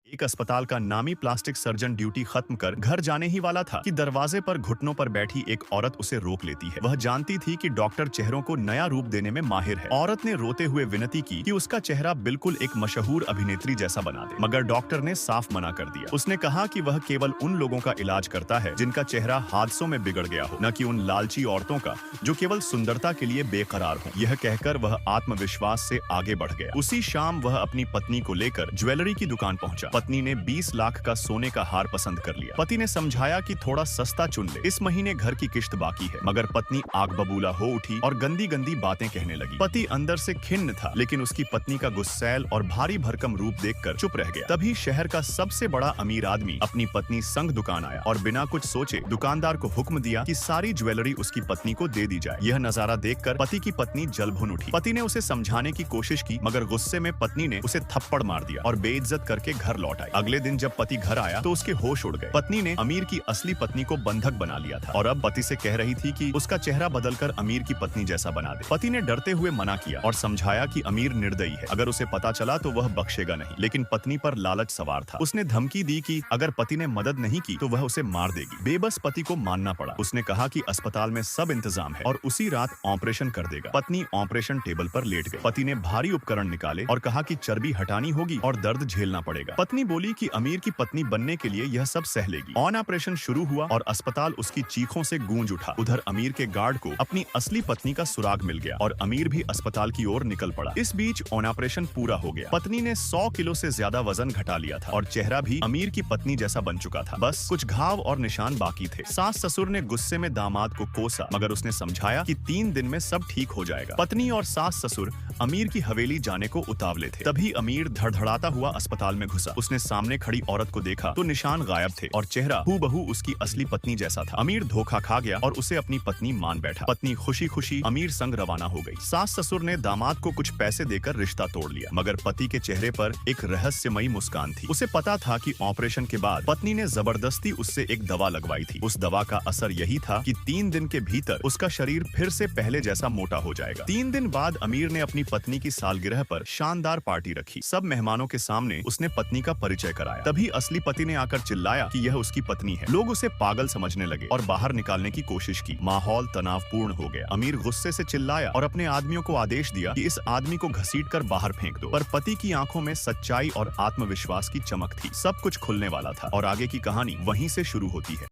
एक अस्पताल का नामी प्लास्टिक सर्जन ड्यूटी खत्म कर घर जाने ही वाला था कि दरवाजे पर घुटनों पर बैठी एक औरत उसे रोक लेती है। वह जानती थी कि डॉक्टर चेहरों को नया रूप देने में माहिर है। औरत ने रोते हुए विनती की कि उसका चेहरा बिल्कुल एक मशहूर अभिनेत्री जैसा बना दे, मगर डॉक्टर ने साफ मना कर दिया। उसने कहा कि वह केवल उन लोगों का इलाज करता है जिनका चेहरा हादसों में बिगड़ गया हो, न कि उन लालची औरतों का जो केवल सुंदरता के लिए बेकरार हो। यह कहकर वह आत्मविश्वास से आगे बढ़ गया। उसी शाम वह अपनी पत्नी को लेकर ज्वेलरी की दुकान पहुंचा। पत्नी ने 20 लाख का सोने का हार पसंद कर लिया। पति ने समझाया कि थोड़ा सस्ता चुन ले, इस महीने घर की किश्त बाकी है, मगर पत्नी आग बबूला हो उठी और गंदी गंदी बातें कहने लगी। पति अंदर से खिन्न था, लेकिन उसकी पत्नी का गुस्सैल और भारी भरकम रूप देखकर चुप रह गया। तभी शहर का सबसे बड़ा अमीर आदमी अपनी पत्नी संग दुकान आया और बिना कुछ सोचे दुकानदार को हुक्म दिया कि सारी ज्वेलरी उसकी पत्नी को दे दी जाए। यह नजारा देखकर पति की पत्नी जल भुन उठी। पति ने उसे समझाने की कोशिश की, मगर गुस्से में पत्नी ने उसे थप्पड़ मार दिया और बेइज्जत करके घर लौट आई। अगले दिन जब पति घर आया तो उसके होश उड़ गए। पत्नी ने अमीर की असली पत्नी को बंधक बना लिया था और अब पति से कह रही थी कि उसका चेहरा बदलकर अमीर की पत्नी जैसा बना दे। पति ने डरते हुए मना किया और समझाया कि अमीर निर्दयी है, अगर उसे पता चला तो वह बख्शेगा नहीं। लेकिन पत्नी पर लालच सवार था। उसने धमकी दी कि अगर पति ने मदद नहीं की तो वह उसे मार देगी। बेबस पति को मानना पड़ा। उसने कहा कि अस्पताल में सब इंतजाम है और उसी रात ऑपरेशन कर देगा। पत्नी ऑपरेशन टेबल पर लेट गई। पति ने भारी उपकरण निकाले और कहा कि चर्बी हटानी होगी और दर्द झेलना पड़ेगा। पत्नी बोली कि अमीर की पत्नी बनने के लिए यह सब सह लेगी। ऑन ऑपरेशन शुरू हुआ और अस्पताल उसकी चीखों से गूंज उठा। उधर अमीर के गार्ड को अपनी असली पत्नी का सुराग मिल गया और अमीर भी अस्पताल की ओर निकल पड़ा। इस बीच ऑन ऑपरेशन पूरा हो गया। पत्नी ने 100 किलो से ज्यादा वजन घटा लिया था और चेहरा भी अमीर की पत्नी जैसा बन चुका था। बस कुछ घाव और निशान बाकी थे। सास ससुर ने गुस्से में दामाद को कोसा, मगर उसने समझाया कि 3 दिन में सब ठीक हो जाएगा। पत्नी और सास ससुर अमीर की हवेली जाने को उतावले थे। तभी अमीर धड़धड़ाता हुआ अस्पताल में घुसा। उसने सामने खड़ी औरत को देखा तो निशान गायब थे और चेहरा हूबहू उसकी असली पत्नी जैसा था। अमीर धोखा खा गया और उसे अपनी पत्नी मान बैठा। पत्नी खुशी खुशी अमीर संग रवाना हो गई। सास ससुर ने दामाद को कुछ पैसे देकर रिश्ता तोड़ लिया, मगर पति के चेहरे पर एक रहस्यमयी मुस्कान थी। उसे पता था कि ऑपरेशन के बाद पत्नी ने जबरदस्ती उससे एक दवा लगवाई थी। उस दवा का असर यही था कि 3 दिन के भीतर उसका शरीर फिर से पहले जैसा मोटा हो जाएगा। 3 दिन बाद अमीर ने अपनी पत्नी की सालगिरह पर शानदार पार्टी रखी। सब मेहमानों के सामने उसने पत्नी का परिचय कराया। तभी असली पति ने आकर चिल्लाया कि यह उसकी पत्नी है। लोग उसे पागल समझने लगे और बाहर निकालने की कोशिश की। माहौल तनावपूर्ण हो गया। अमीर गुस्से से चिल्लाया और अपने आदमियों को आदेश दिया कि इस आदमी को घसीटकर बाहर फेंक दो। पर पति की आंखों में सच्चाई और आत्मविश्वास की चमक थी। सब कुछ खुलने वाला था और आगे की कहानी वहीं से शुरू होती है।